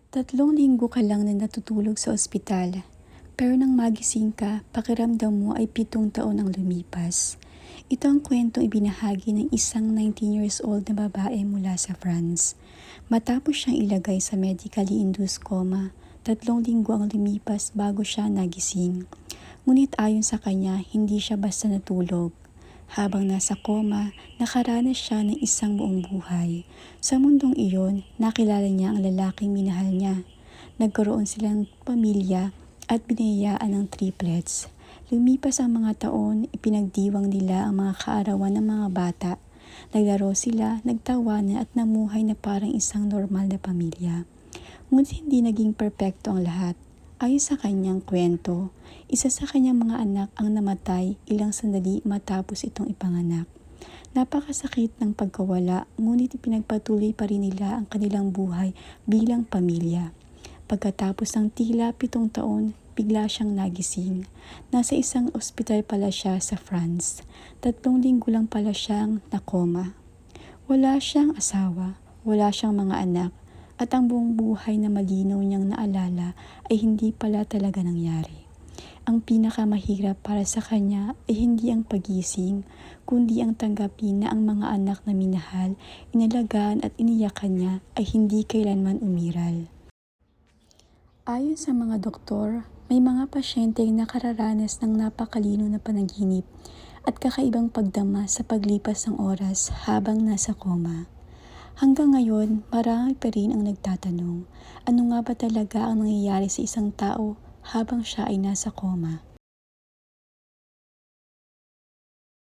3 linggo ka lang na natutulog sa ospital, pero nang magising ka, pakiramdam mo ay 7 taon ang lumipas. Ito ang kwentong ibinahagi ng isang 19 years old na babae mula sa France. Matapos siyang ilagay sa medically induced coma, 3 linggo ang lumipas bago siya nagising. Ngunit ayon sa kanya, hindi siya basta natulog. Habang nasa coma, nakaranas siya ng isang buong buhay. Sa mundong iyon, nakilala niya ang lalaking minahal niya. Nagkaroon silang pamilya at binayaan ng triplets. Lumipas ang mga taon, ipinagdiwang nila ang mga kaarawan ng mga bata. Naglaro sila, nagtawanan at namuhay na parang isang normal na pamilya. Ngunit hindi naging perpekto ang lahat. Ayon sa kanyang kwento, isa sa kanyang mga anak ang namatay ilang sandali matapos itong ipanganak. Napakasakit ng pagkawala, ngunit ipinagpatuloy pa rin nila ang kanilang buhay bilang pamilya. Pagkatapos ng tila 7 taon, bigla siyang nagising. Nasa isang ospital pala siya sa France. 3 linggo lang pala siyang nakoma. Wala siyang asawa, wala siyang mga anak, at ang buong buhay na malinaw niyang naalala ay hindi pala talaga nangyari. Ang pinakamahirap para sa kanya ay hindi ang pagising, kundi ang tanggapin na ang mga anak na minahal, inalagaan at iniyakan niya ay hindi kailanman umiral. Ayon sa mga doktor, may mga pasyenteng nakararanas ng napakalino na panaginip at kakaibang pagdama sa paglipas ng oras habang nasa coma. Hanggang ngayon, marami pa rin ang nagtatanong, ano nga ba talaga ang nangyayari sa isang tao habang siya ay nasa coma?